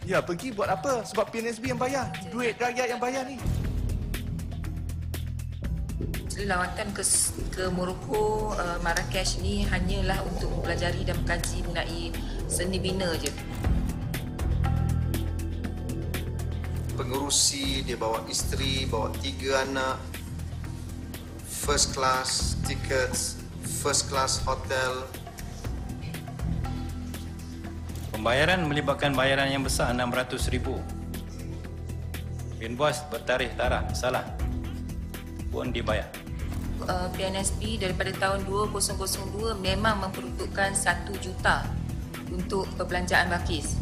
Ya, pergi buat apa? Sebab PNSB yang bayar. Duit rakyat yang bayar ni. Lawatan ke Morocco, Marrakesh ni hanyalah untuk mempelajari dan mengkaji mengenai seni bina je. Pengerusi, dia bawa isteri, bawa 3 anak, first class tickets, first class hotel. Pembayaran melibatkan bayaran yang besar RM600,000. Invoice bertarikh tarah salah pun dibayar. PNSB daripada tahun 2002 memang memperuntukkan 1 juta untuk perbelanjaan Balkis.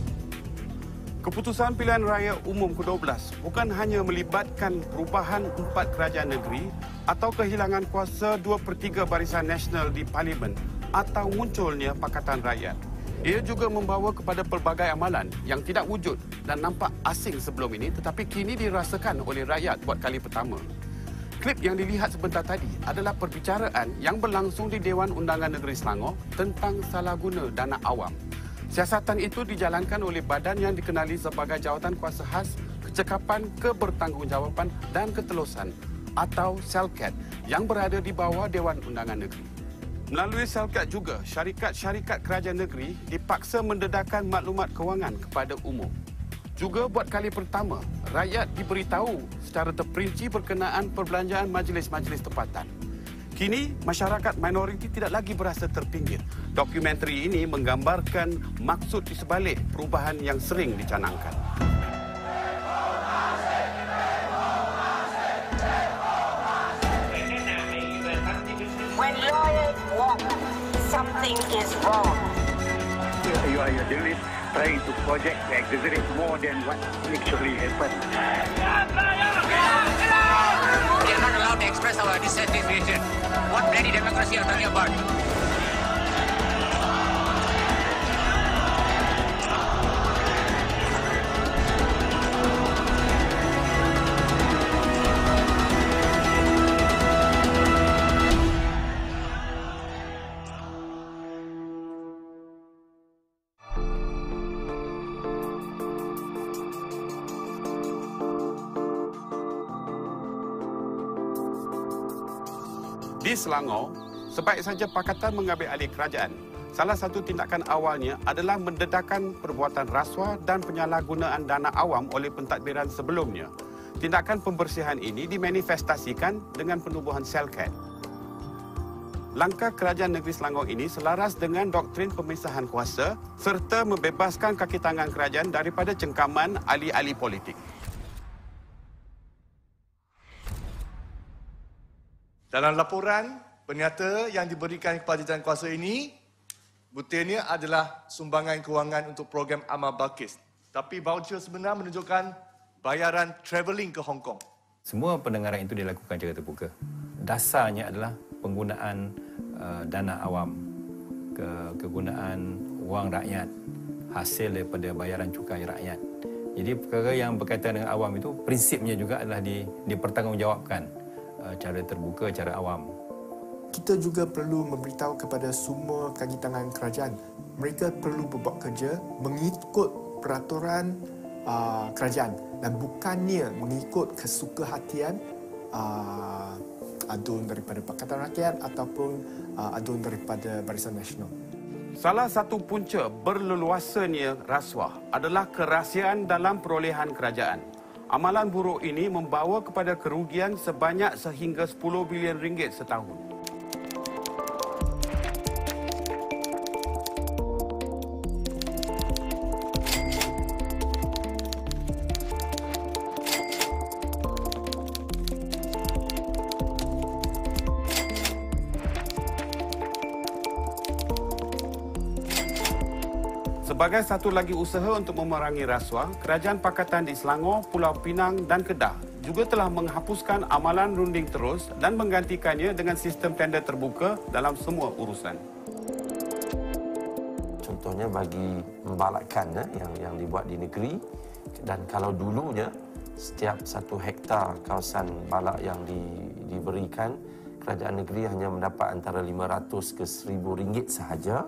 Keputusan Pilihan Raya Umum ke-12 bukan hanya melibatkan perubahan 4 kerajaan negeri atau kehilangan kuasa 2/3 barisan nasional di Parlimen atau munculnya Pakatan Rakyat. Ia juga membawa kepada pelbagai amalan yang tidak wujud dan nampak asing sebelum ini tetapi kini dirasakan oleh rakyat buat kali pertama. Klip yang dilihat sebentar tadi adalah perbicaraan yang berlangsung di Dewan Undangan Negeri Selangor tentang salah guna dana awam. Siasatan itu dijalankan oleh badan yang dikenali sebagai Jawatan Kuasa Khas Kecekapan Kebertanggungjawatan dan Ketelusan atau SELCAT yang berada di bawah Dewan Undangan Negeri. Melalui SELCAT juga, syarikat-syarikat kerajaan negeri dipaksa mendedahkan maklumat kewangan kepada umum. Juga buat kali pertama, rakyat diberitahu secara terperinci berkenaan perbelanjaan majlis-majlis tempatan. Kini, masyarakat minoriti tidak lagi berasa terpinggir. Dokumentari ini menggambarkan maksud di sebalik perubahan yang sering dicanangkan. When lawyers walk, something is wrong. You are doing it, trying to project to exaggerate more than what actually happened. We are not allowed to express our dissatisfaction. What bloody democracy are you talking about? Di Selangor, sebaik saja Pakatan mengambil alih kerajaan, salah satu tindakan awalnya adalah mendedahkan perbuatan rasuah dan penyalahgunaan dana awam oleh pentadbiran sebelumnya. Tindakan pembersihan ini dimanifestasikan dengan penubuhan SELCAT. Langkah Kerajaan Negeri Selangor ini selaras dengan doktrin pemisahan kuasa serta membebaskan kaki tangan kerajaan daripada cengkaman ahli-ahli politik. Dalam laporan, penyata yang diberikan kepada Jawatan Kuasa ini, butirnya adalah sumbangan kewangan untuk program Amal Balkis. Tapi voucher sebenar menunjukkan bayaran travelling ke Hong Kong. Semua pendengaran itu dilakukan secara terbuka. Dasarnya adalah penggunaan dana awam, kegunaan wang rakyat, hasil daripada bayaran cukai rakyat. Jadi perkara yang berkaitan dengan awam itu, prinsipnya juga adalah dipertanggungjawabkan cara terbuka, cara awam. Kita juga perlu memberitahu kepada semua kaki tangan kerajaan, mereka perlu berbuat kerja mengikut peraturan kerajaan dan bukannya mengikut kesukahatian adun daripada Pakatan Rakyat ataupun adun daripada Barisan Nasional. Salah satu punca berleluasanya rasuah adalah kerahsiaan dalam perolehan kerajaan. Amalan buruk ini membawa kepada kerugian sebanyak sehingga 10 bilion ringgit setahun. Sebagai satu lagi usaha untuk memerangi rasuah, Kerajaan Pakatan di Selangor, Pulau Pinang dan Kedah juga telah menghapuskan amalan runding terus dan menggantikannya dengan sistem tender terbuka dalam semua urusan. Contohnya bagi membalakan yang dibuat di negeri, dan kalau dulunya setiap 1 hektar kawasan balak yang diberikan, kerajaan negeri hanya mendapat antara 500 ke 1,000 ringgit sahaja.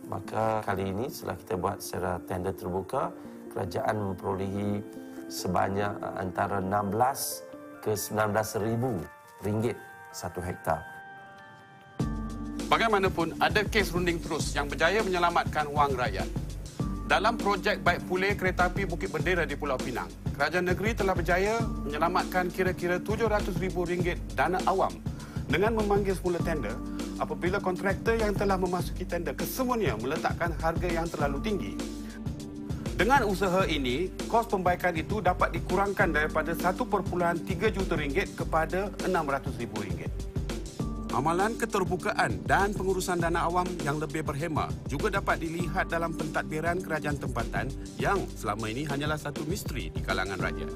Maka kali ini setelah kita buat secara tender terbuka, kerajaan memperolehi sebanyak antara 16 ke 19,000 ringgit satu hektar. Bagaimanapun, ada kes runding terus yang berjaya menyelamatkan wang rakyat. Dalam projek baik pulih kereta api Bukit Bendera di Pulau Pinang, kerajaan negeri telah berjaya menyelamatkan kira-kira RM700,000 dana awam dengan memanggil semula tender apabila kontraktor yang telah memasuki tender kesemuanya meletakkan harga yang terlalu tinggi. Dengan usaha ini, kos pembaikan itu dapat dikurangkan daripada RM1.3 juta kepada RM600,000. Amalan keterbukaan dan pengurusan dana awam yang lebih berhema juga dapat dilihat dalam pentadbiran kerajaan tempatan yang selama ini hanyalah satu misteri di kalangan rakyat.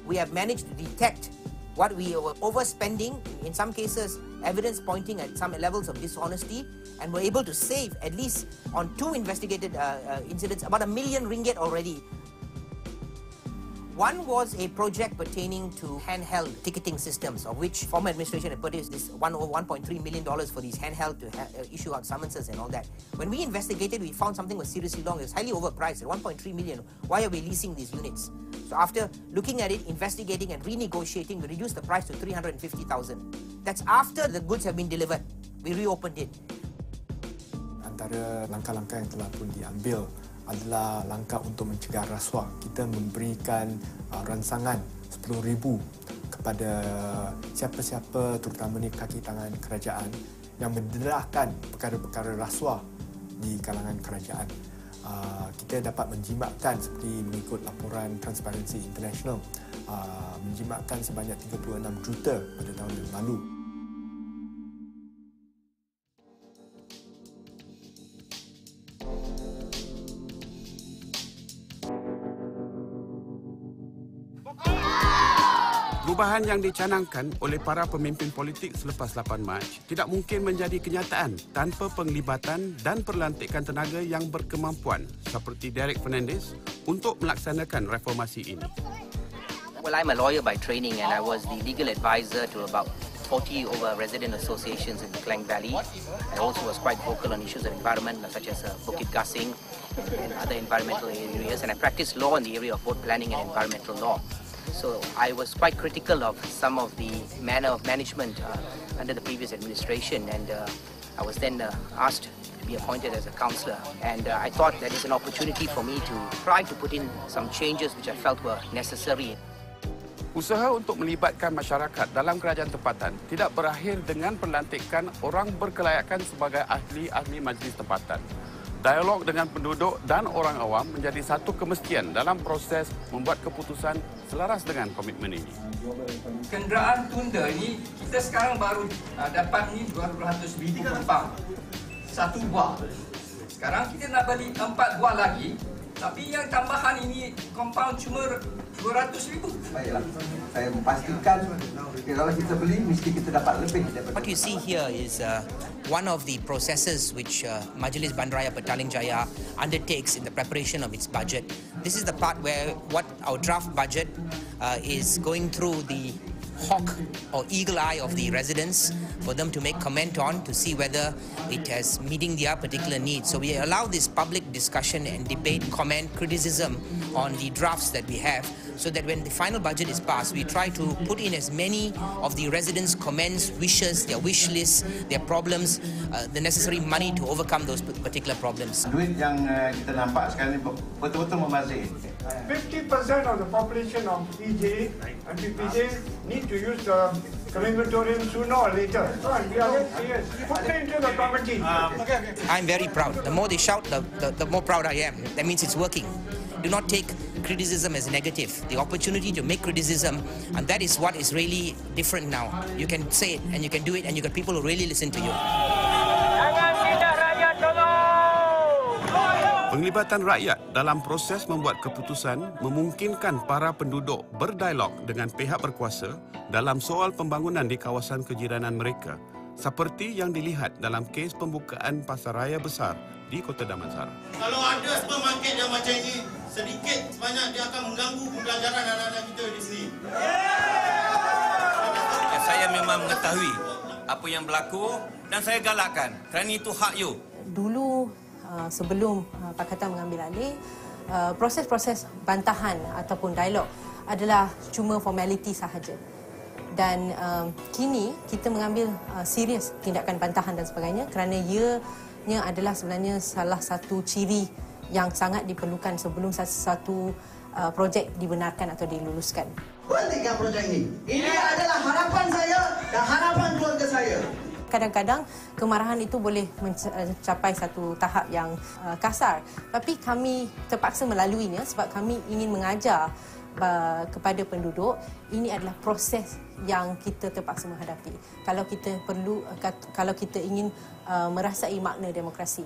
We have managed to detect what we were overspending, in some cases evidence pointing at some levels of dishonesty, and were able to save at least on 2 investigated incidents about RM1 million already. One was a project pertaining to handheld ticketing systems, of which former administration had purchased this $1.3 million for these handheld to issue out summonses and all that. When we investigated, we found something was seriously wrong. It was highly overpriced at $1.3 million. Why are we leasing these units? So after looking at it, investigating and renegotiating, we reduced the price to $350,000. That's after the goods have been delivered. We reopened it. Antara langkah-langkah yang telah pun diambil adalah langkah untuk mencegah rasuah. Kita memberikan rangsangan RM10,000 kepada siapa-siapa, terutamanya kaki tangan kerajaan yang mendedahkan perkara-perkara rasuah di kalangan kerajaan. Kita dapat menjimatkan seperti mengikut laporan Transparency International, menjimatkan sebanyak 36 juta pada tahun yang lalu. Perubahan yang dicanangkan oleh para pemimpin politik selepas 8 Mac tidak mungkin menjadi kenyataan tanpa penglibatan dan perlantikan tenaga yang berkemampuan seperti Derek Fernandez untuk melaksanakan reformasi ini. Well, I'm a lawyer by training and I was the legal advisor to about 40 over resident associations in the Klang Valley. I also was quite vocal on issues of environment such as Bukit Gasing and other environmental areas, and I practiced law in the area of both planning and environmental law. So I was quite critical of some of the manner of management under the previous administration, and I was then asked to be appointed as a councillor, and I thought that is an opportunity for me to try to put in some changes which I felt were necessary. Usaha untuk melibatkan masyarakat dalam kerajaan tempatan tidak berakhir dengan pelantikan orang berkelayakan sebagai ahli-ahli majlis tempatan. Dialog dengan penduduk dan orang awam menjadi satu kemestian dalam proses membuat keputusan selaras dengan komitmen ini. Kenderaan tunda ini, kita sekarang baru dapat ni 200,000 penumpang. Satu buah. Sekarang kita nak beli 4 buah lagi, tapi yang tambahan ini compound cuma 200,000. Baiklah, saya memastikan kalau kita beli, mesti kita dapat lebih. What you see here is one of the processes which Majlis Bandaraya Petaling Jaya undertakes in the preparation of its budget. This is the part where what our draft budget is going through the hawk or eagle eye of the residents for them to make comment on to see whether it has meeting their particular needs. So we allow this public discussion and debate, comment, criticism on the drafts that we have, so that when the final budget is passed, we try to put in as many of the residents' comments, wishes, their wish lists, their problems, the necessary money to overcome those particular problems. Duit yang kita nampak sekarang ini betul-betul membazir. 50% of the population of PJ and PPJ need to use the crematorium sooner or later. We are very serious. Put it into the committee. I'm very proud. The more they shout, the more proud I am. That means it's working. Do not take criticism as negative. The opportunity to make criticism, and that is what is really different now. You can say it and you can do it, and you got people who really listen to you. Penglibatan rakyat dalam proses membuat keputusan memungkinkan para penduduk berdialog dengan pihak berkuasa dalam soal pembangunan di kawasan kejiranan mereka, seperti yang dilihat dalam kes pembukaan pasaraya besar di Kota Damansara. Kalau ada pembangkit yang macam ini, sedikit sebanyak dia akan mengganggu pembelajaran anak-anak kita di sini. Saya memang mengetahui apa yang berlaku dan saya galakkan kerana itu hak you. Dulu sebelum Pakatan mengambil alih, proses-proses bantahan ataupun dialog adalah cuma formaliti sahaja. Dan kini kita mengambil serius tindakan bantahan dan sebagainya kerana ianya adalah sebenarnya salah satu ciri yang sangat diperlukan sebelum satu projek dibenarkan atau diluluskan. Hentikan projek ini. Ini adalah harapan saya dan harapan keluarga saya. Kadang-kadang kemarahan itu boleh mencapai satu tahap yang kasar. Tapi kami terpaksa melaluinya sebab kami ingin mengajar kepada penduduk ini adalah proses yang kita terpaksa menghadapi. Kalau kita ingin merasai makna demokrasi.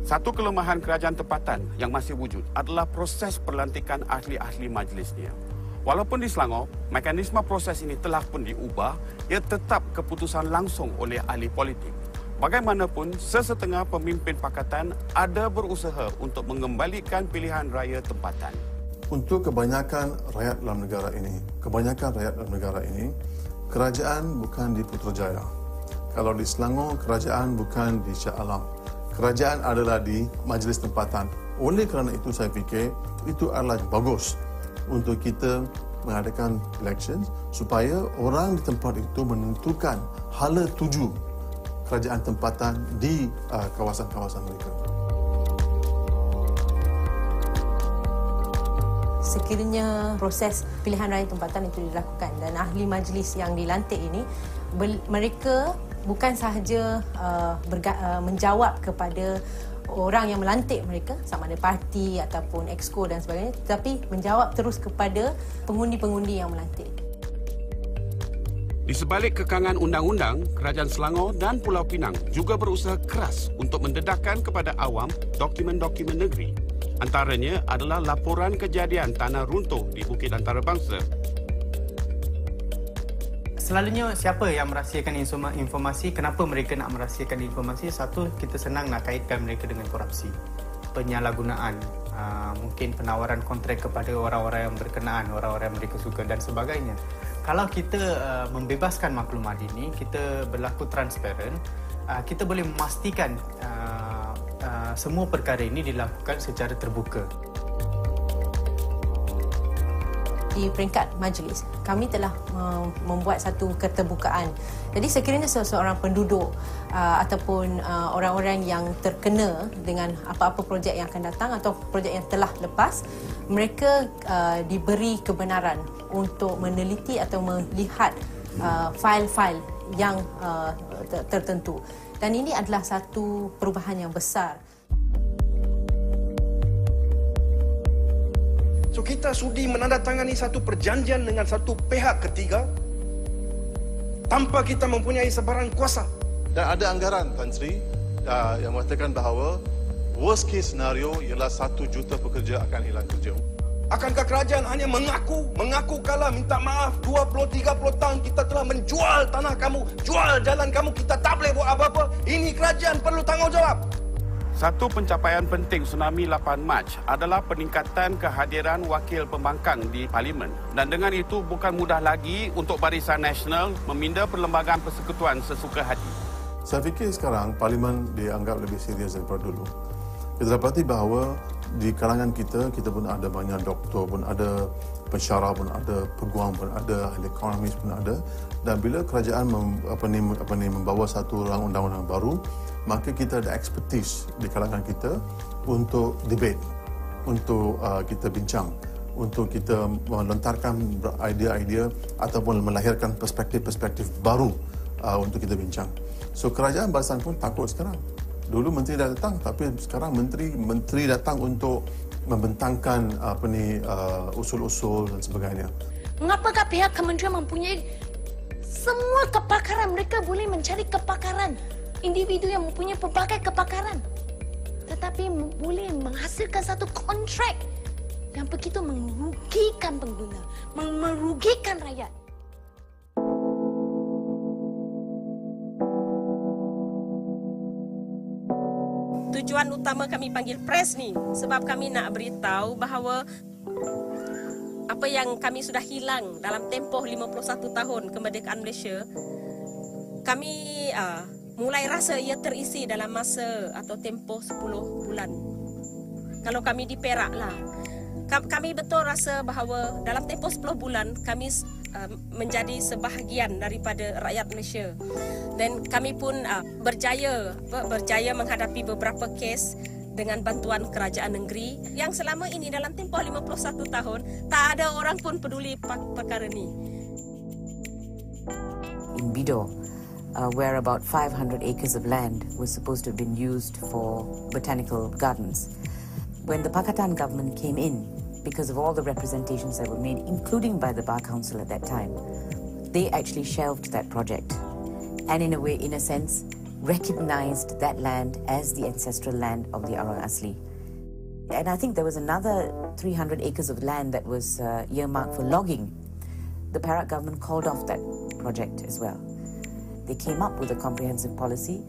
Satu kelemahan kerajaan tempatan yang masih wujud adalah proses perlantikan ahli-ahli majlisnya. Walaupun di Selangor, mekanisme proses ini telah pun diubah, ia tetap keputusan langsung oleh ahli politik. Bagaimanapun, sesetengah pemimpin pakatan ada berusaha untuk mengembalikan pilihan raya tempatan. Untuk kebanyakan rakyat dalam negara ini, kerajaan bukan di Putrajaya. Kalau di Selangor, kerajaan bukan di Shah Alam. Kerajaan adalah di majlis tempatan. Oleh kerana itu saya fikir itu adalah bagus untuk kita mengadakan election supaya orang di tempat itu menentukan hala tuju kerajaan tempatan di kawasan-kawasan mereka. Sekiranya proses pilihan raya tempatan itu dilakukan dan ahli majlis yang dilantik ini mereka bukan sahaja menjawab kepada orang yang melantik mereka, sama ada parti ataupun exco dan sebagainya, tetapi menjawab terus kepada pengundi-pengundi yang melantik. Di sebalik kekangan undang-undang, Kerajaan Selangor dan Pulau Pinang juga berusaha keras untuk mendedahkan kepada awam dokumen-dokumen negeri. Antaranya adalah laporan kejadian tanah runtuh di Bukit Antarabangsa. Selalunya siapa yang merahsiakan informasi, kenapa mereka nak merahsiakan informasi? Satu, kita senang nak kaitkan mereka dengan korupsi, penyalahgunaan, mungkin penawaran kontrak kepada orang-orang yang berkenaan, orang-orang yang mereka suka dan sebagainya. Kalau kita membebaskan maklumat ini, kita berlaku transparan, kita boleh memastikan semua perkara ini dilakukan secara terbuka. Di peringkat majlis, kami telah membuat satu keterbukaan. Jadi sekiranya seseorang penduduk ataupun orang-orang yang terkena dengan apa-apa projek yang akan datang atau projek yang telah lepas, mereka diberi kebenaran untuk meneliti atau melihat fail-fail yang tertentu. Dan ini adalah satu perubahan yang besar. So kita sudi menandatangani satu perjanjian dengan satu pihak ketiga tanpa kita mempunyai sebarang kuasa. Dan ada anggaran, Tan Sri, yang mengatakan bahawa worst case scenario ialah 1 juta pekerja akan hilang kerja. Akankah kerajaan hanya mengaku kalah, minta maaf 20-30 tahun kita telah menjual tanah kamu, jual jalan kamu, kita tak boleh buat apa-apa. Ini kerajaan perlu tanggungjawab. Satu pencapaian penting Tsunami 8 Mac adalah peningkatan kehadiran wakil pembangkang di Parlimen. Dan dengan itu bukan mudah lagi untuk Barisan Nasional meminda Perlembagaan Persekutuan sesuka hati. Saya fikir sekarang Parlimen dianggap lebih serius daripada dulu. Kita dapati bahawa di kalangan kita pun ada banyak doktor, pun ada pensyarah, pun ada peguam, pun ada ahli ekonomis, pun ada. Dan bila kerajaan membawa satu undang-undang baru, maka kita ada expertise di kalangan kita untuk debate, untuk kita bincang, untuk kita melontarkan idea-idea ataupun melahirkan perspektif-perspektif baru untuk kita bincang. So kerajaan Barisan pun takut sekarang. Dulu menteri dah datang, tapi sekarang menteri datang untuk membentangkan usul-usul dan sebagainya. Mengapakah pihak kementerian mempunyai semua kepakaran? Mereka boleh mencari kepakaran individu yang mempunyai pelbagai kepakaran, tetapi boleh menghasilkan satu kontrak yang begitu merugikan pengguna, merugikan rakyat. Tujuan utama kami panggil pres ni sebab kami nak beritahu bahawa apa yang kami sudah hilang dalam tempoh 51 tahun kemerdekaan Malaysia kami mulai rasa ia terisi dalam masa atau tempoh 10 bulan. Kalau kami di Perak lah, kami betul rasa bahawa dalam tempoh 10 bulan kami menjadi sebahagian daripada rakyat Malaysia. Dan kami pun berjaya menghadapi beberapa kes dengan bantuan kerajaan negeri yang selama ini dalam tempoh 51 tahun tak ada orang pun peduli perkara ni. In Bido, where about 500 acres of land was supposed to have been used for botanical gardens. When the Pakatan government came in, because of all the representations that were made, including by the Bar Council at that time, they actually shelved that project. And in a way, in a sense, recognized that land as the ancestral land of the Orang Asli. And I think there was another 300 acres of land that was earmarked for logging. The Perak government called off that project as well. They came up with a comprehensive policy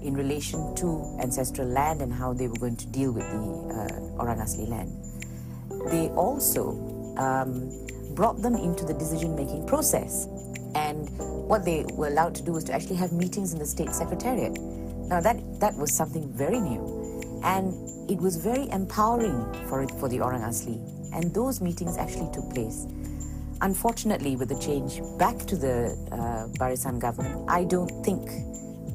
in relation to ancestral land and how they were going to deal with the Orang Asli land. They also brought them into the decision-making process. And what they were allowed to do was to actually have meetings in the State Secretariat. Now that was something very new. And it was very empowering for the Orang Asli. And those meetings actually took place. Unfortunately, with the change back to the Barisan government, I don't think,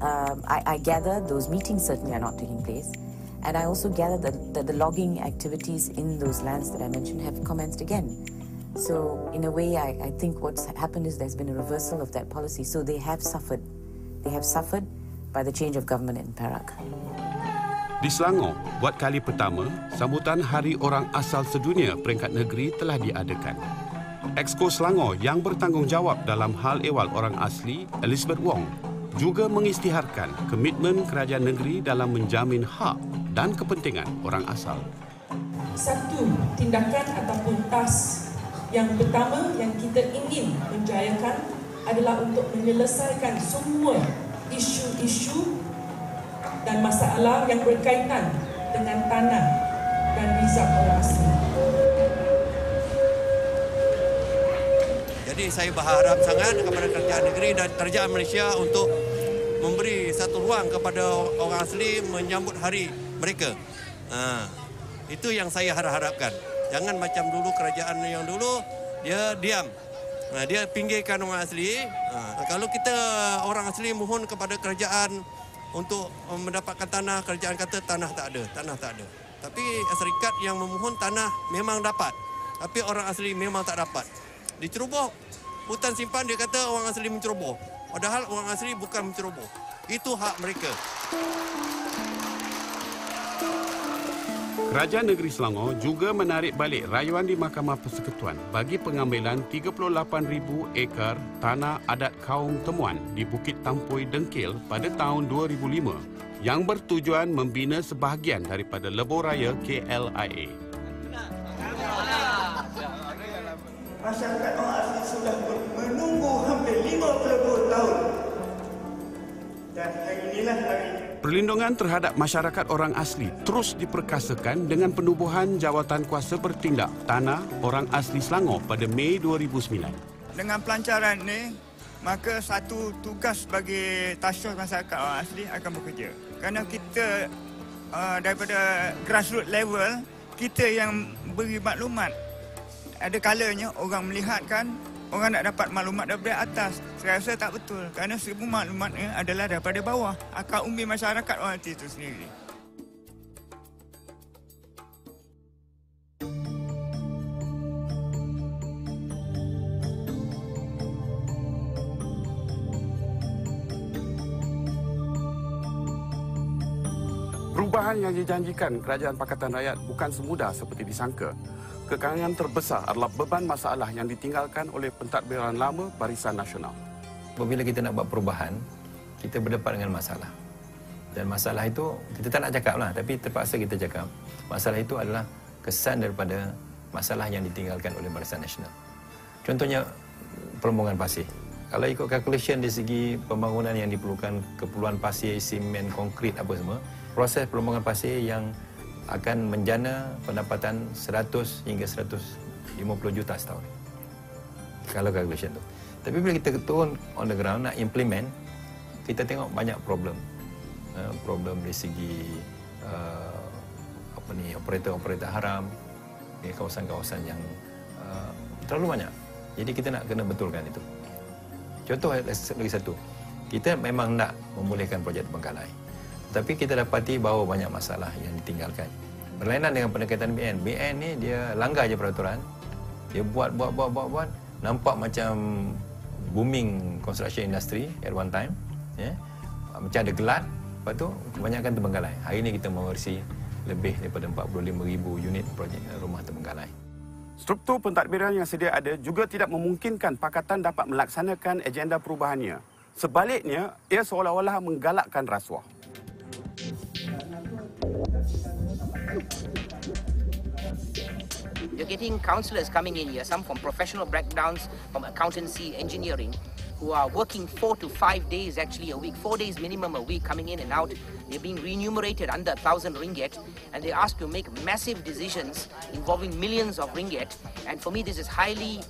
I gather those meetings certainly are not taking place. And I also gather that the logging activities in those lands that I mentioned have commenced again. So in a way, I think what's happened is there's been a reversal of that policy. So they have suffered. They have suffered by the change of government in Perak. Di Selangor, buat kali pertama, sambutan Hari Orang Asal Sedunia peringkat negeri telah diadakan. Exco Selangor yang bertanggungjawab dalam hal ehwal orang asli, Elizabeth Wong, juga mengisytiharkan komitmen kerajaan negeri dalam menjamin hak dan kepentingan orang asal. Satu tindakan ataupun task yang pertama yang kita ingin menjayakan adalah untuk menyelesaikan semua isu-isu dan masalah yang berkaitan dengan tanah dan rizab orang asli. Jadi saya berharap sangat kepada kerajaan negeri dan kerajaan Malaysia untuk memberi satu ruang kepada orang asli menyambut hari mereka. Itu yang saya harapkan. Jangan macam dulu kerajaan yang dulu, dia diam. Dia pinggirkan orang asli. Kalau kita orang asli mohon kepada kerajaan untuk mendapatkan tanah, kerajaan kata tanah tak ada. Tapi syarikat yang memohon tanah memang dapat. Tapi orang asli memang tak dapat. Diceroboh hutan simpan, dia kata orang asli menceroboh. Padahal orang asli bukan menceroboh. Itu hak mereka. Kerajaan Negeri Selangor juga menarik balik rayuan di Mahkamah Persekutuan bagi pengambilan 38,000 ekar tanah adat kaum Temuan di Bukit Tampoi Dengkil pada tahun 2005 yang bertujuan membina sebahagian daripada lebuh raya KLIA. Masyarakat orang asli sudah menunggu hampir 52 tahun. Dan hari inilah harinya. Perlindungan terhadap masyarakat orang asli terus diperkasakan dengan penubuhan Jawatan Kuasa Bertindak Tanah Orang Asli Selangor pada Mei 2009. Dengan pelancaran ini, maka satu tugas bagi tasyus masyarakat orang asli akan bekerja. Kerana kita daripada grassroots level, kita yang beri maklumat. Ada kalanya orang melihatkan orang nak dapat maklumat daripada atas. Saya rasa tak betul kerana semua maklumatnya adalah daripada bawah. Akar umbi masyarakat orang itu sendiri. Perubahan yang dijanjikan Kerajaan Pakatan Rakyat bukan semudah seperti disangka. Kekangan terbesar adalah beban masalah yang ditinggalkan oleh pentadbiran lama Barisan Nasional. Apabila kita nak buat perubahan, kita berdepan dengan masalah. Dan masalah itu, kita tak nak cakap lah, tapi terpaksa kita cakap. Masalah itu adalah kesan daripada masalah yang ditinggalkan oleh Barisan Nasional. Contohnya, perlombongan pasir. Kalau ikut calculation dari segi pembangunan yang diperlukan, keperluan pasir, simen, konkrit, apa semua, proses perlombongan pasir yang akan menjana pendapatan 100 hingga 150 juta setahun. Kalau calculation tu. Tapi bila kita turun on the ground nak implement, kita tengok banyak problem. Problem dari segi operator-operator haram di kawasan-kawasan yang terlalu banyak. Jadi kita nak kena betulkan itu. Contoh lagi satu, kita memang nak membolehkan projek terbengkalai. Tapi kita dapati bahawa banyak masalah yang ditinggalkan. Berlainan dengan pendekatan BN. BN ni dia langgar je peraturan. Dia buat. Nampak macam booming construction industry at one time. Ya. Macam ada gelat. Lepas tu kebanyakan terbengkalai. Hari ini kita mewarisi lebih daripada 45,000 unit projek rumah terbengkalai. Struktur pentadbiran yang sedia ada juga tidak memungkinkan Pakatan dapat melaksanakan agenda perubahannya. Sebaliknya, ia seolah-olah menggalakkan rasuah. You're getting councillors coming in here, some from professional backgrounds, from accountancy, engineering, who are working 4 to 5 days actually a week, 4 days minimum a week, coming in and out. They're being remunerated under 1,000 ringgit, and they ask to make massive decisions involving millions of ringgit. And for me, this is highly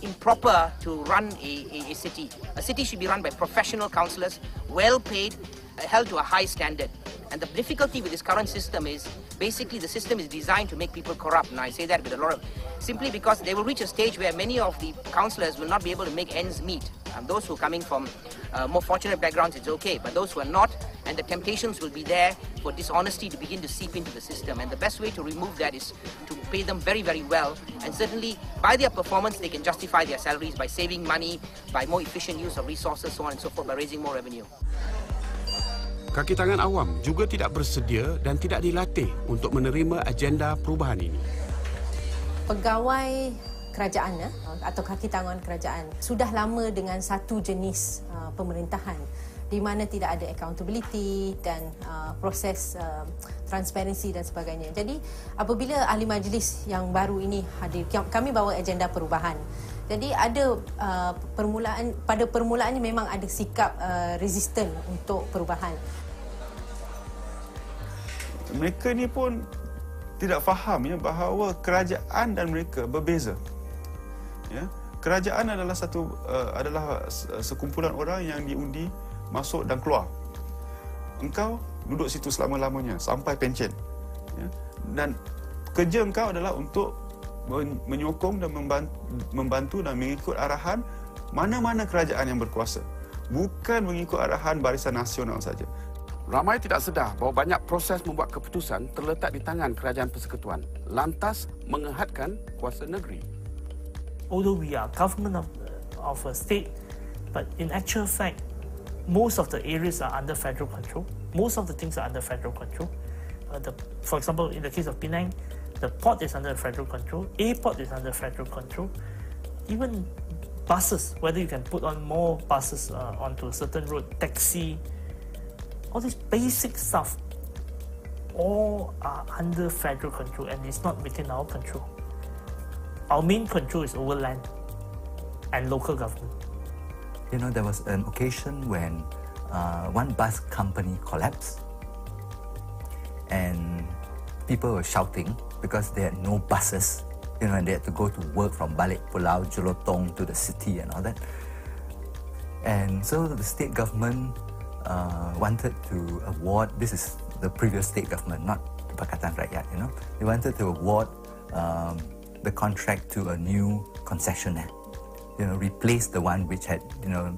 improper to run a city. A city should be run by professional councillors, well paid, held to a high standard. And the difficulty with this current system is, basically the system is designed to make people corrupt. And I say that with a lot of, simply because they will reach a stage where many of the councillors will not be able to make ends meet. And those who are coming from more fortunate backgrounds, it's okay. But those who are not, and the temptations will be there for dishonesty to begin to seep into the system. And the best way to remove that is to pay them very, very well. And certainly, by their performance, they can justify their salaries by saving money, by more efficient use of resources, so on and so forth, by raising more revenue. Kaki tangan awam juga tidak bersedia dan tidak dilatih untuk menerima agenda perubahan ini. Pegawai kerajaan atau kaki tangan kerajaan sudah lama dengan satu jenis pemerintahan di mana tidak ada accountability dan proses transparansi dan sebagainya. Jadi apabila ahli majlis yang baru ini hadir, kami bawa agenda perubahan. Jadi ada pada permulaannya memang ada sikap resisten untuk perubahan. Mereka ni pun tidak faham ya bahawa kerajaan dan mereka berbeza. Ya, kerajaan adalah sekumpulan orang yang diundi masuk dan keluar. Engkau duduk situ selama-lamanya sampai pencen. Ya, dan kerja engkau adalah untuk menyokong dan membantu dan mengikut arahan mana-mana kerajaan yang berkuasa, bukan mengikut arahan Barisan Nasional saja. Ramai tidak sedar bahawa banyak proses membuat keputusan terletak di tangan kerajaan persekutuan, lantas mengehadkan kuasa negeri. Although we are government of a state, but in actual fact, most of the areas are under federal control. Most of the things are under federal control. For example, in the case of Penang, the port is under federal control, airport is under federal control. Even buses, whether you can put on more buses onto a certain road, taxi, all this basic stuff, all are under federal control and it's not within our control. Our main control is over land and local government. You know, there was an occasion when one bus company collapsed and people were shouting because they had no buses, you know, and they had to go to work from Balik Pulau, Jelotong to the city and all that. And so the state government wanted to award, this is the previous state government, not the Pakatan Rakyat, you know, they wanted to award the contract to a new concessionaire, you know, replace the one which had, you know,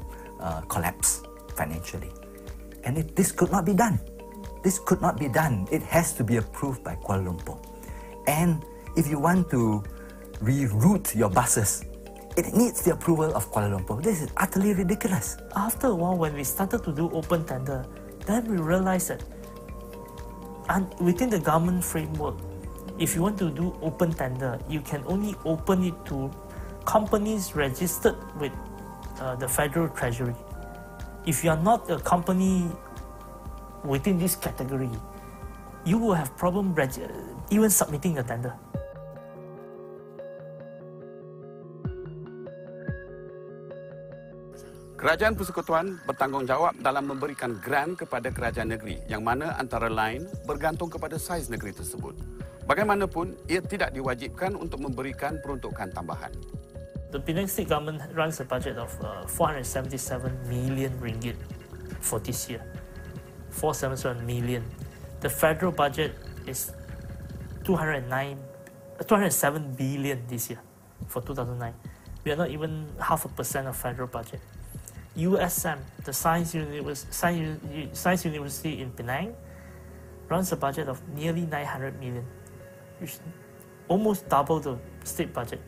collapsed financially. And this could not be done. This could not be done. It has to be approved by Kuala Lumpur. And if you want to reroute your buses, it needs the approval of Kuala Lumpur. This is utterly ridiculous. After a while, when we started to do open tender, then we realized that within the government framework, if you want to do open tender, you can only open it to companies registered with the Federal Treasury. If you are not a company within this category, you will have problem even submitting the tender. Kerajaan Persekutuan bertanggungjawab dalam memberikan grant kepada kerajaan negeri yang mana antara lain bergantung kepada saiz negeri tersebut. Bagaimanapun, ia tidak diwajibkan untuk memberikan peruntukan tambahan. The Penang State Government runs a budget of 477 million ringgit for this year. 477 million. The federal budget is 207 billion this year for 2009. We are not even 0.5% of federal budget. USM, the Science University in Penang, runs a budget of nearly 900 million, which is almost double the state budget.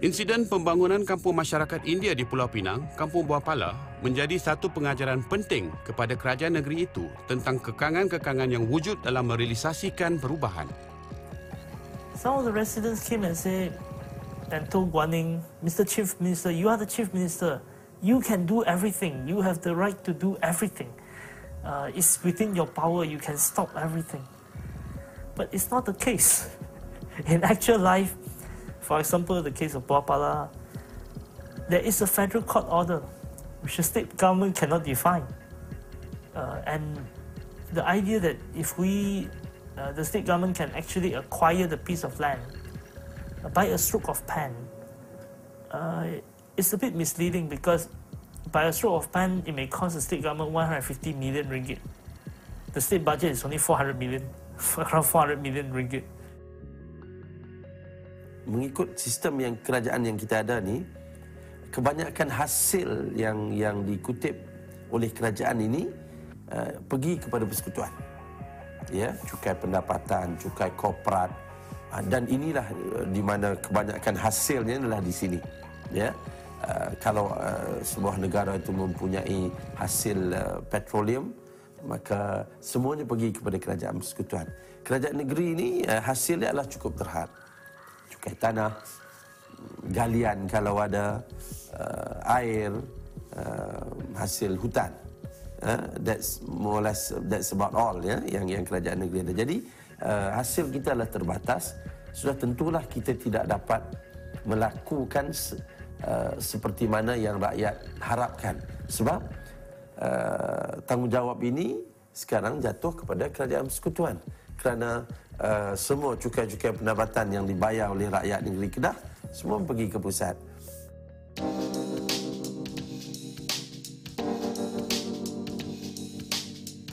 Insiden pembangunan kampung masyarakat India di Pulau Pinang, Kampung Buah Pala, menjadi satu pengajaran penting kepada kerajaan negeri itu tentang kekangan-kekangan yang wujud dalam merealisasikan perubahan. Some of the residents came and said, and told Guan Ning, Mr. Chief Minister, you are the Chief Minister. You can do everything. You have the right to do everything. It's within your power. You can stop everything. But it's not the case. In actual life, for example, the case of Buah Pala, there is a federal court order which the state government cannot define. And the idea that if the state government can actually acquire the piece of land by a stroke of pen, it's a bit misleading, because by a stroke of pen, it may cost the state government 150 million ringgit. The state budget is only 400 million, around 400 million ringgit. Mengikut sistem yang kerajaan yang kita ada ni, kebanyakan hasil yang dikutip oleh kerajaan ini pergi kepada persekutuan. Ya, cukai pendapatan, cukai korporat, dan inilah di mana kebanyakan hasilnya adalah di sini. Ya, kalau sebuah negara itu mempunyai hasil petroleum, maka semuanya pergi kepada kerajaan persekutuan. Kerajaan negeri ini hasilnya adalah cukup terhad. Cukai tanah, galian kalau ada, air, hasil hutan. That's more or less, that's about all ya yang kerajaan negeri ada. Jadi hasil kita adalah terbatas. Sudah tentulah kita tidak dapat melakukan seperti mana yang rakyat harapkan. Sebab tanggungjawab ini sekarang jatuh kepada kerajaan persekutuan. Kerana semua cukai-cukai pendapatan yang dibayar oleh rakyat negeri Kedah semua pergi ke pusat.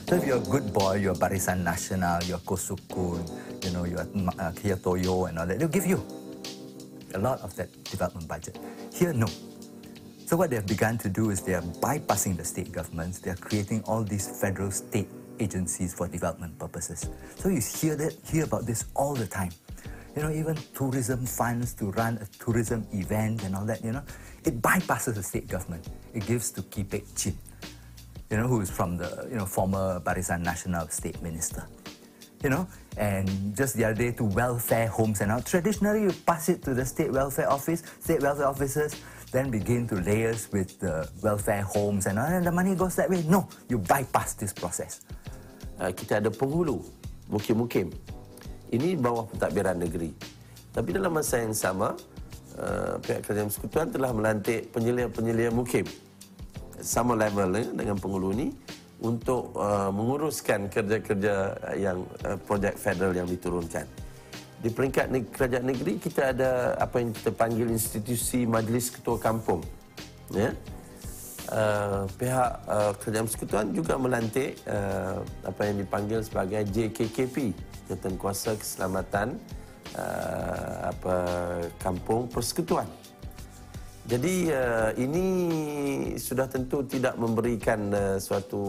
So if you're a good boy, you're Barisan Nasional, you're Kosukun, you're Kia Toyo and all that, they'll give you a lot of that development budget. Here, no. So what they've begun to do is they are bypassing the state governments. They are creating all these federal state agencies for development purposes. So you hear about this all the time. Even tourism funds to run a tourism event and all that, it bypasses the state government. It gives to Kee Pek Chin, who is from the, former Barisan Nasional state minister. And just the other day to welfare homes and all. Traditionally, you pass it to the state welfare office, state welfare officers, then begin to liaise with the welfare homes and all, and the money goes that way. No, you bypass this process. Kita ada penghulu, mukim-mukim. Ini bawah pentadbiran negeri. Tapi dalam masa yang sama, pihak kerajaan persekutuan telah melantik penyelia-penyelia mukim. Sama level dengan penghulu ini untuk menguruskan kerja-kerja yang projek federal yang diturunkan. Di peringkat kerajaan negeri, kita ada apa yang kita panggil institusi Majlis Ketua Kampung. Ya. Pihak kerajaan persekutuan juga melantik apa yang dipanggil sebagai JKKP, Jawatankuasa Keselamatan Kampung Persekutuan. Jadi ini sudah tentu tidak memberikan suatu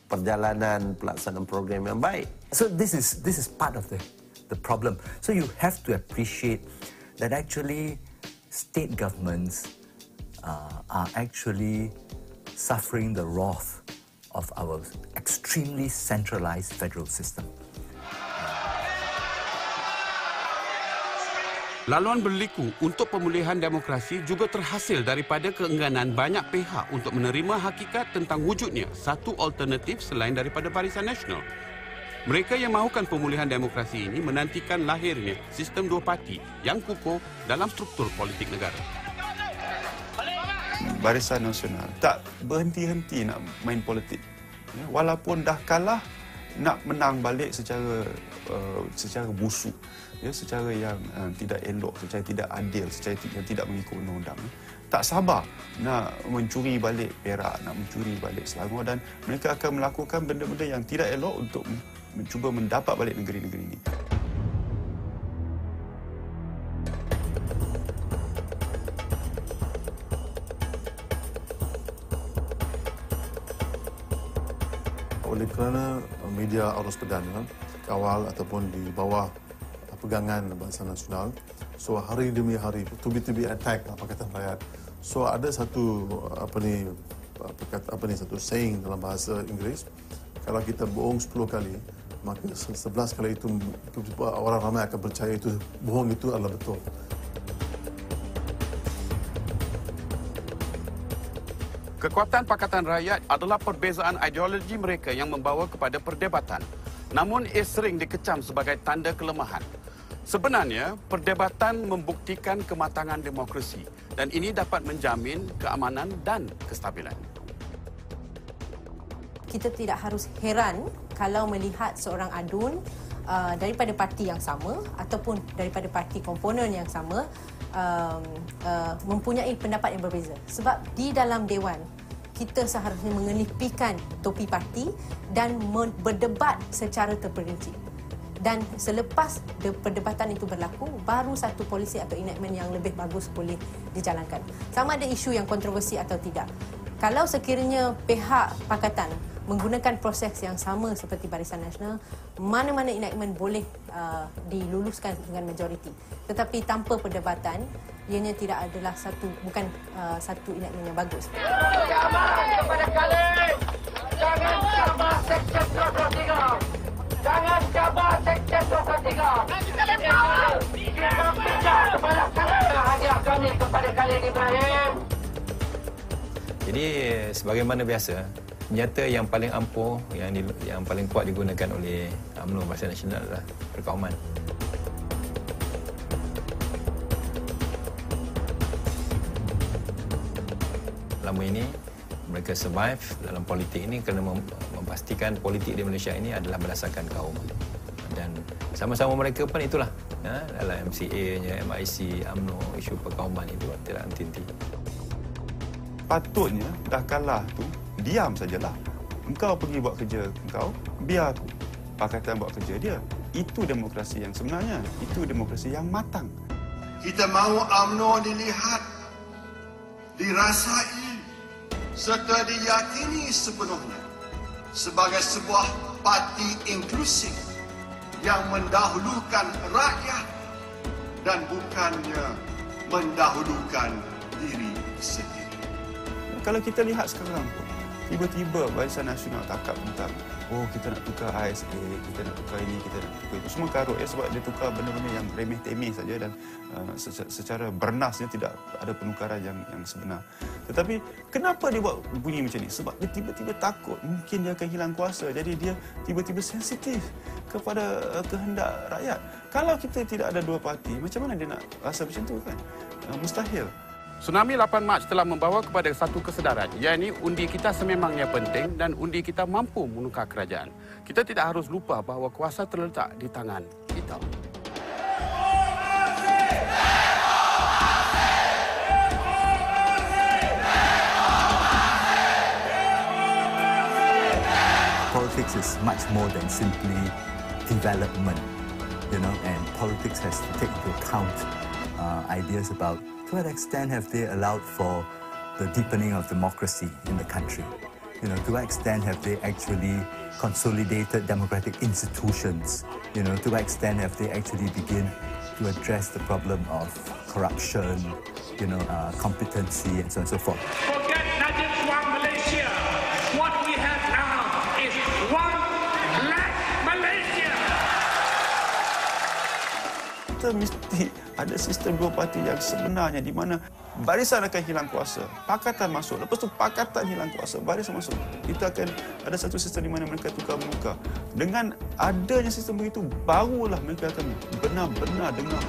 perjalanan pelaksanaan program yang baik. So this is part of the problem. So you have to appreciate that actually state governments are actually suffering the wrath of our extremely centralized federal system. Laluan berliku untuk pemulihan demokrasi juga terhasil daripada keengganan banyak pihak untuk menerima hakikat tentang wujudnya satu alternatif selain daripada Barisan Nasional. Mereka yang mahukan pemulihan demokrasi ini menantikan lahirnya sistem dua parti yang kukuh dalam struktur politik negara. Barisan Nasional tak berhenti-henti nak main politik. Walaupun dah kalah, nak menang balik secara busuk. secara yang tidak elok, secara tidak adil, secara yang tidak mengikut undang-undang. Tak sabar nak mencuri balik Perak, nak mencuri balik Selangor, dan mereka akan melakukan benda-benda yang tidak elok untuk mencuba mendapat balik negeri-negeri ini. Oleh kerana media arus perdana kawal ataupun di bawah pegangan Barisan Nasional, so hari demi hari to-be attack Pakatan Rakyat. So ada satu satu saying dalam bahasa Inggeris, kalau kita bohong 10 kali, maka 11 kali itu orang ramai akan percaya itu bohong itu adalah betul. Kekuatan Pakatan Rakyat adalah perbezaan ideologi mereka yang membawa kepada perdebatan. Namun ia sering dikecam sebagai tanda kelemahan. Sebenarnya, perdebatan membuktikan kematangan demokrasi dan ini dapat menjamin keamanan dan kestabilan. Kita tidak harus heran kalau melihat seorang adun daripada parti yang sama ataupun daripada parti komponen yang sama mempunyai pendapat yang berbeza. Sebab di dalam Dewan, kita seharusnya mengelipikan topi parti dan berdebat secara terperinci. Dan selepas perdebatan itu berlaku, baru satu polisi atau enactment yang lebih bagus boleh dijalankan. Sama ada isu yang kontroversi atau tidak. Kalau sekiranya pihak pakatan menggunakan proses yang sama seperti Barisan Nasional, mana-mana enactment boleh diluluskan dengan majoriti. Tetapi tanpa perdebatan, ianya tidak adalah bukan satu enactment yang bagus. Kepada kalian, jangan cabar Seksyen 223. Jangan cabar Seksyen 223. Kita bijak kepada kalian. Hadiah kami kepada kalian Ibrahim. Jadi sebagaimana biasa, senjata yang paling ampuh, yang paling kuat digunakan oleh UMNO Barisan Nasional adalah perkauman. Lama ini mereka survive dalam politik ini kerana memastikan politik di Malaysia ini adalah berdasarkan kaum. Dan sama-sama mereka pun itulah, dalam MCA-nya, MIC, UMNO, isu perkauman itu tidak henti-henti. Patutnya dah kalah tu, diam sajalah. Engkau pergi buat kerja engkau, biar pakatan buat kerja dia. Itu demokrasi yang sebenarnya, itu demokrasi yang matang. Kita mahu UMNO dilihat, dirasai, serta diyakini sepenuhnya sebagai sebuah parti inklusif yang mendahulukan rakyat dan bukannya mendahulukan diri sendiri. Kalau kita lihat sekarang pun, tiba-tiba Barisan Nasional takap tentang kita nak tukar ISA, kita nak tukar ini, kita nak tukar itu. Semua karut sebab dia tukar benda-benda yang remeh-temeh saja dan secara bernasnya tidak ada penukaran yang sebenar. Tetapi kenapa dia buat bunyi macam ni? Sebab dia tiba-tiba takut mungkin dia akan hilang kuasa. Jadi dia tiba-tiba sensitif kepada kehendak rakyat. Kalau kita tidak ada dua parti, macam mana dia nak rasa macam tu kan? Mustahil. Tsunami 8 Mac telah membawa kepada satu kesedaran, iaitu undi kita sememangnya penting dan undi kita mampu menukar kerajaan. Kita tidak harus lupa bahawa kuasa terletak di tangan kita. Politics is much more than simply development, and politics has to take into account ideas about to what extent have they allowed for the deepening of democracy in the country? To what extent have they actually consolidated democratic institutions? To what extent have they actually begin to address the problem of corruption, competency, and so on and so forth? Forget Najib One Malaysia. What we have now is one black Malaysia. Kita mesti ada sistem dua parti yang sebenarnya di mana barisan akan hilang kuasa, pakatan masuk, lepas tu pakatan hilang kuasa, barisan masuk. Kita akan ada satu sistem di mana mereka tukar-menukar. Dengan adanya sistem begitu, barulah mereka akan benar-benar dengar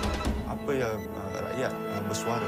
apa yang rakyat bersuara.